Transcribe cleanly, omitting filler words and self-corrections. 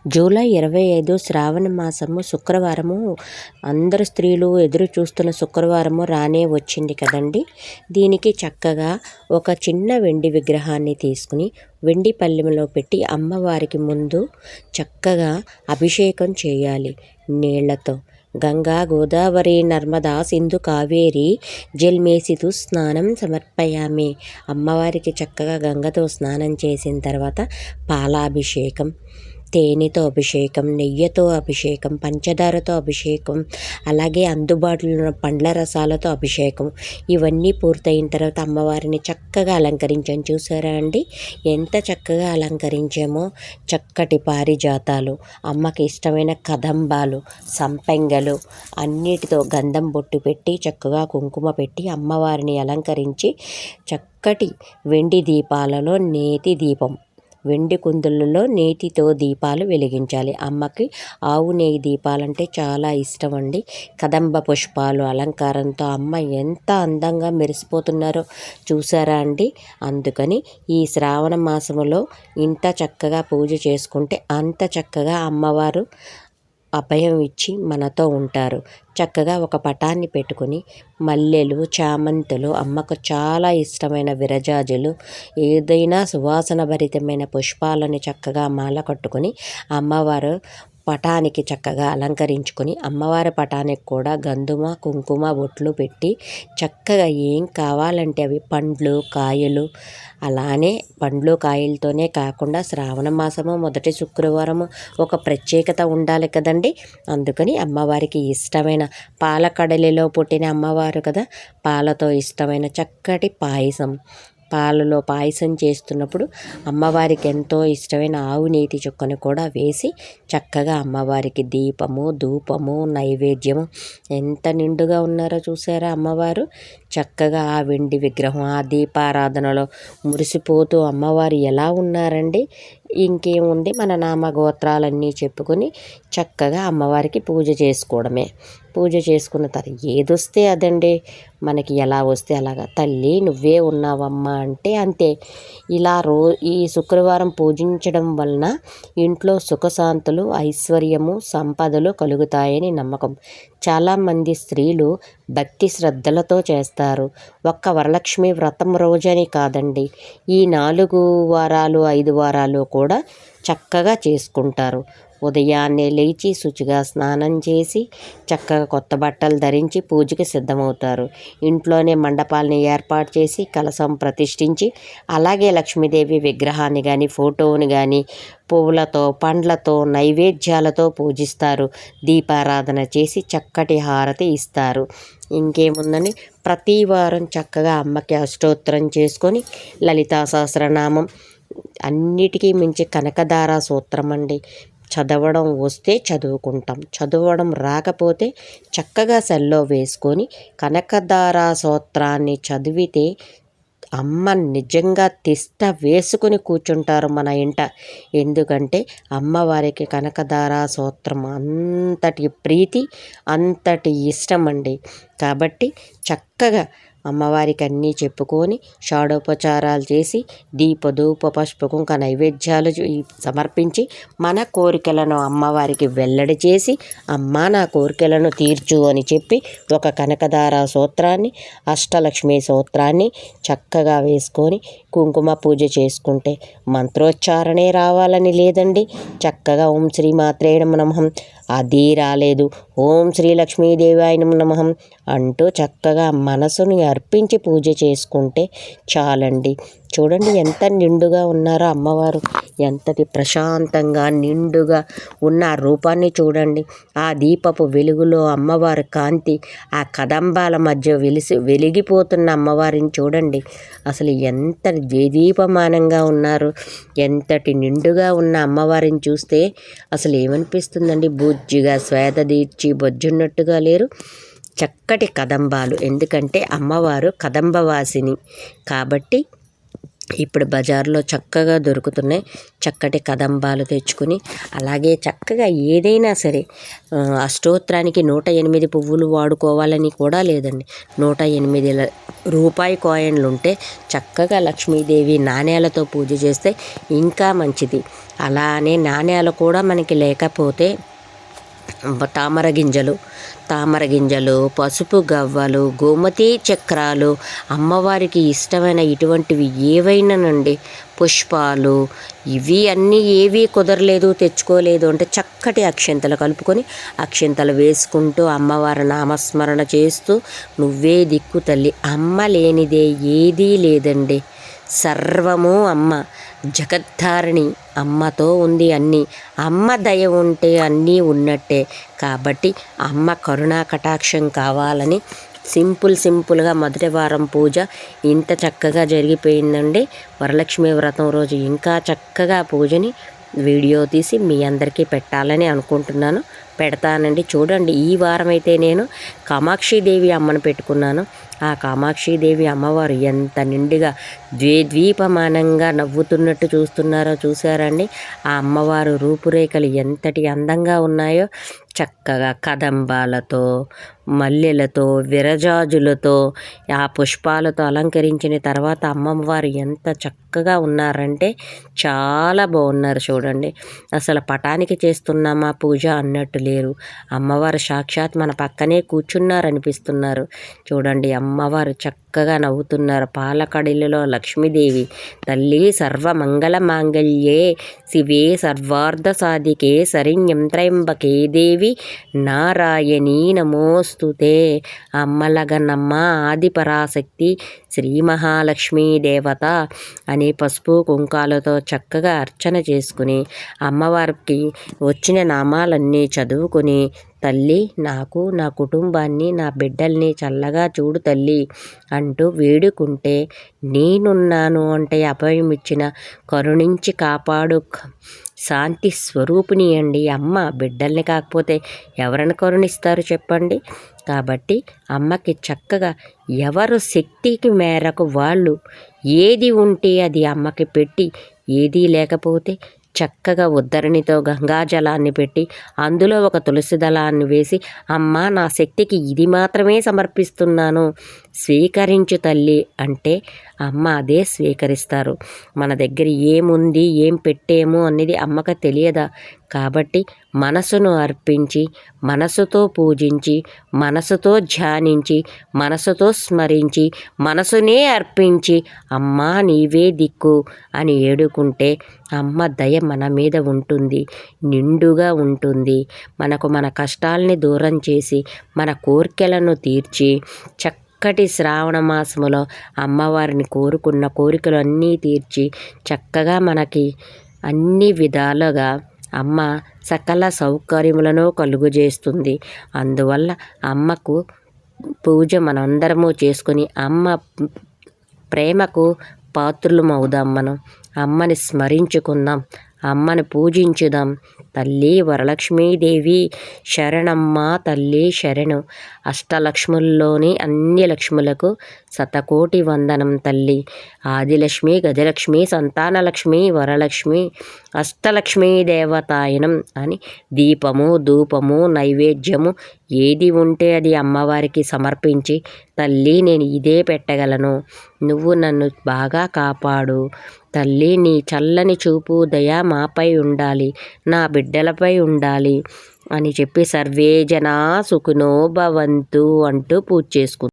July 25 శ్రావణ మాసము శుక్రవారము. అందరు స్త్రీలు ఎదురు చూస్తున్న శుక్రవారము రానే వచ్చింది కదండి. దీనికి చక్కగా ఒక చిన్న వెండి విగ్రహాన్ని తీసుకుని వెండి పళ్ళెంలో పెట్టి అమ్మవారికి ముందు చక్కగా అభిషేకం చేయాలి నీళ్లతో. గంగా గోదావరి నర్మదా సింధు కావేరి జల్మేసితు స్నానం సమర్పయామి. అమ్మవారికి చక్కగా గంగతో స్నానం చేసిన తర్వాత పాలాభిషేకం, తేనెతో అభిషేకం, నెయ్యితో అభిషేకం, పంచదారతో అభిషేకం, అలాగే అందుబాటులో ఉన్న పండ్ల రసాలతో అభిషేకం, ఇవన్నీ పూర్తయిన తర్వాత అమ్మవారిని చక్కగా అలంకరించాను. చూసారా అండి ఎంత చక్కగా అలంకరించామో. చక్కటి పారిజాతాలు, అమ్మకి ఇష్టమైన కదంబాలు, సంపెంగలు అన్నిటితో గంధం బొట్టు పెట్టి చక్కగా కుంకుమ పెట్టి అమ్మవారిని అలంకరించి చక్కటి వెండి దీపాలలో నేతి దీపం, వెండి కుందులలో నేతితో దీపాలు వెలిగించాలి. అమ్మకి ఆవు నెయ్యి దీపాలంటే చాలా ఇష్టం అండి. కదంబ పుష్పాలు అలంకారంతో అమ్మ ఎంత అందంగా మెరిసిపోతున్నారో చూసారా అండి. అందుకని ఈ శ్రావణ మాసములో ఇంత చక్కగా పూజ చేసుకుంటే అంత చక్కగా అమ్మవారు అభయం ఇచ్చి మనతో ఉంటారు. చక్కగా ఒక పటాన్ని పెట్టుకుని మల్లెలు, చామంతులు, అమ్మకు చాలా ఇష్టమైన విరజాజులు, ఏదైనా సువాసన భరితమైన పుష్పాలను చక్కగా మాల కట్టుకుని అమ్మవారు పటానికి చక్కగా అలంకరించుకొని అమ్మవారి పటానికి కూడా గంధుమ కుంకుమ బొట్లు పెట్టి చక్కగా ఏం కావాలంటే అవి పండ్లు కాయలు, అలానే పండ్లు కాయలతోనే కాకుండా శ్రావణ మాసము మొదటి శుక్రవారము ఒక ప్రత్యేకత ఉండాలి కదండి. అందుకని అమ్మవారికి ఇష్టమైన పాలకడలిలో పుట్టిన అమ్మవారు కదా, పాలతో ఇష్టమైన చక్కటి పాయసం, పాలలో పాయసం చేస్తున్నప్పుడు అమ్మవారికి ఎంతో ఇష్టమైన ఆవు నీటి చుక్కను కూడా వేసి చక్కగా అమ్మవారికి దీపము ధూపము నైవేద్యము, ఎంత నిండుగా ఉన్నారో చూసారా అమ్మవారు. చక్కగా ఆ వెండి విగ్రహం ఆ దీపారాధనలో మురిసిపోతూ అమ్మవారు ఎలా ఉన్నారండి. ఇంకేముంది, మన నామగోత్రాలన్నీ చెప్పుకొని చక్కగా అమ్మవారికి పూజ చేసుకోవడమే. పూజ చేసుకున్న తర్వాత ఏదొస్తే అదండి, మనకి ఎలా వస్తే అలాగా. తల్లి నువ్వే ఉన్నావమ్మా అంటే అంతే. ఇలా ఈ శుక్రవారం పూజించడం వలన ఇంట్లో సుఖశాంతులు, ఐశ్వర్యము, సంపదలు కలుగుతాయని నమ్మకం. చాలామంది స్త్రీలు భక్తి శ్రద్ధలతో చేస్తారు. ఒక్క వరలక్ష్మి వ్రతం రోజని కాదండి, ఈ 4 వారాలు 5 వారాలు కూడా చక్కగా చేసుకుంటారు. ఉదయాన్నే లేచి శుచిగా స్నానం చేసి చక్కగా కొత్త బట్టలు ధరించి పూజకి సిద్ధమవుతారు. ఇంట్లోనే మండపాలని ఏర్పాటు చేసి కలశం ప్రతిష్ఠించి అలాగే లక్ష్మీదేవి విగ్రహాన్ని కానీ ఫోటోని కానీ పువ్వులతో పండ్లతో నైవేద్యాలతో పూజిస్తారు. దీపారాధన చేసి చక్కటి హారతి ఇస్తారు. ఇంకేముందని ప్రతి వారం చక్కగా అమ్మకి అష్టోత్తరం చేసుకొని లలితా సహస్రనామం, అన్నిటికీ మించి కనకదార సూత్రం అండి. చదవడం వస్తే చదువుకుంటాం, చదవడం రాకపోతే చక్కగా సెల్లో వేసుకొని కనకదార స్తోత్రాన్ని చదివితే అమ్మ నిజంగా తిష్ట వేసుకుని కూర్చుంటారు మన ఇంట. ఎందుకంటే అమ్మవారికి కనకదార స్తోత్రం అంతటి ప్రీతి, అంతటి ఇష్టం అండి. కాబట్టి చక్కగా అమ్మవారికి అన్నీ చెప్పుకొని షాడోపచారాలు చేసి దీపధూప పుష్ప కుంక నైవేద్యాలు సమర్పించి మన కోరికలను అమ్మవారికి వెల్లడి చేసి అమ్మ నా కోరికలను తీర్చు అని చెప్పి ఒక కనకదార సూత్రాన్ని అష్టలక్ష్మి సూత్రాన్ని చక్కగా వేసుకొని కుంకుమ పూజ చేసుకుంటే మంత్రోచ్చారణే రావాలని లేదండి. చక్కగా ఓం శ్రీ మాత్రే నమః అది రాలేదు, ఓం శ్రీ లక్ష్మీదేవాయ నమః అంటూ చక్కగా మనసుని అర్పించి పూజ చేసుకుంటే చాలండి. చూడండి ఎంత నిండుగా ఉన్నారో అమ్మవారు, ఎంతటి ప్రశాంతంగా నిండుగా ఉన్న రూపాన్ని చూడండి. ఆ దీపపు వెలుగులో అమ్మవారి కాంతి, ఆ కదంబాల మధ్య వెలిగిపోతున్న అమ్మవారిని చూడండి. అసలు ఎంత దేదీపమానంగా ఉన్నారు. ఎంతటి నిండుగా ఉన్న అమ్మవారిని చూస్తే అసలు ఏమనిపిస్తుందండి, బుజ్జిగా శ్వేత తీర్చి బొజ్జున్నట్టుగా లేరు. చక్కటి కదంబాలు, ఎందుకంటే అమ్మవారు కదంబవాసిని కాబట్టి ఇప్పుడు బజార్లో చక్కగా దొరుకుతున్నాయి. చక్కటి కదంబాలు తెచ్చుకుని అలాగే చక్కగా ఏదైనా సరే అష్టోత్తరానికి 108 పువ్వులు వాడుకోవాలని కూడా లేదండి. 108 రూపాయి కాయిన్లు ఉంటే చక్కగా లక్ష్మీదేవి నాణేలతో పూజ చేస్తే ఇంకా మంచిది. అలానే నాణ్యాలు కూడా మనకి లేకపోతే తామర గింజలు, పసుపు గవ్వలు, గోమతి చక్రాలు, అమ్మవారికి ఇష్టమైన ఇటువంటివి ఏవైనానండి, పుష్పాలు, ఇవి అన్నీ ఏవీ కుదరలేదు తెచ్చుకోలేదు అంటే చక్కటి అక్షింతలు కలుపుకొని అక్షింతలు వేసుకుంటూ అమ్మవారి నామస్మరణ చేస్తూ నువ్వే దిక్కు తల్లి, అమ్మ లేనిదే ఏదీ లేదండి, సర్వము అమ్మ, జగద్ధారిణి అమ్మతో ఉంది అన్నీ, అమ్మ దయ ఉంటే అన్నీ ఉన్నట్టే. కాబట్టి అమ్మ కరుణా కటాక్షం కావాలని సింపుల్గా మొదటి వారం పూజ ఇంత చక్కగా జరిగిపోయిందండి. వరలక్ష్మి వ్రతం రోజు ఇంకా చక్కగా పూజని వీడియో తీసి మీ అందరికీ పెట్టాలని అనుకుంటున్నాను. పెడతానండి. చూడండి, ఈ వారం అయితే నేను కామాక్షిదేవి అమ్మను పెట్టుకున్నాను. ఆ కామాక్షిదేవి అమ్మవారు ఎంత నిండుగా ద్వీపమానంగా నవ్వుతున్నట్టు చూస్తున్నారో చూసారండి. ఆ అమ్మవారు రూపురేఖలు ఎంతటి అందంగా ఉన్నాయో, చక్కగా కదంబాలతో, మల్లెలతో, విరజాజులతో, ఆ పుష్పాలతో అలంకరించిన తర్వాత అమ్మవారు ఎంత చక్కగా ఉన్నారంటే చాలా బాగున్నారు. చూడండి, అసలు పటానికి చేస్తున్నామా పూజ అన్నట్టు లేరు. అమ్మవారు సాక్షాత్ మన పక్కనే కూర్చున్నారనిపిస్తున్నారు. చూడండి, అమ్మవారు చక్కగా నవ్వుతున్నారు. పాలకడిలో లక్ష్మీదేవి తల్లి సర్వమంగళ మాంగళ్యే శివే సర్వార్థ సాధికే శరణ్యం త్రయంబకే దేవి నారాయణీ నమోస్తుతే. అమ్మలగనమ్మ ఆదిపరాశక్తి శ్రీ మహాలక్ష్మీ దేవత అని పసుపు కుంకాలతో చక్కగా అర్చన చేసుకుని అమ్మవారికి వచ్చిన నామాలన్నీ చదువుకొని, తల్లి నాకు, నా కుటుంబాన్ని, నా బిడ్డల్ని చల్లగా చూడు తల్లి అంటూ వేడుకుంటే, నేనున్నాను అంటే అభయం ఇచ్చిన, కరుణించి కాపాడు శాంతి స్వరూపిణి అండి అమ్మ. బిడ్డల్ని కాకపోతే ఎవరిని కరుణిస్తారు చెప్పండి. కాబట్టి అమ్మకి చక్కగా ఎవరు శక్తికి మేరకు వాళ్ళు ఏది ఉంటే అది అమ్మకి పెట్టి, ఏదీ లేకపోతే చక్కగా ఉద్ధరణితో గంగాజలాన్ని పెట్టి అందులో ఒక తులసి దళాన్ని వేసి, అమ్మ నా శక్తికి ఇది మాత్రమే సమర్పిస్తున్నాను, స్వీకరించు తల్లి అంటే అమ్మ అదే స్వీకరిస్తారు. మన దగ్గర ఏముంది, ఏం పెట్టేమో అనేది అమ్మకు తెలియదా? కాబట్టి మనసును అర్పించి, మనసుతో పూజించి, మనసుతో ధ్యానించి, మనసుతో స్మరించి, మనసునే అర్పించి అమ్మా నీవే దిక్కు అని ఏడుకుంటే అమ్మ దయ మన మీద ఉంటుంది, నిండుగా ఉంటుంది. మనకు మన కష్టాలని దూరం చేసి, మన కోరికలను తీర్చి, చక్కటి శ్రావణ మాసములో అమ్మవారిని కోరుకున్న కోరికలు అన్నీ తీర్చి చక్కగా మనకి అన్ని విధాలుగా అమ్మ సకల సౌకర్యములను కలుగజేస్తుంది. అందువల్ల అమ్మకు పూజ మనందరము చేసుకొని అమ్మ ప్రేమకు పాత్రులమవుదాం. మనం అమ్మని స్మరించుకుందాం, అమ్మని పూజించుదాం. తల్లి వరలక్ష్మీదేవి శరణమ్మ తల్లి శరణు. అష్టలక్ష్ముల్లోని అన్ని లక్ష్ములకు శతకోటి వందనం తల్లి. ఆదిలక్ష్మి, గజలక్ష్మి, సంతానలక్ష్మి, వరలక్ష్మి, అష్టలక్ష్మీ దేవతాయనం అని దీపము, ధూపము, నైవేద్యము ఏది ఉంటే అది అమ్మవారికి సమర్పించి, తల్లి నేను ఇదే పెట్టగలను, నువ్వు నన్ను బాగా కాపాడు తల్లి, నీ చల్లని చూపు దయ మాపై ఉండాలి, నా బిడ్డలపై ఉండాలి అని చెప్పి సర్వే జనా సుఖినో భవంతు అంటూ పూజ చేసుకుంటాం.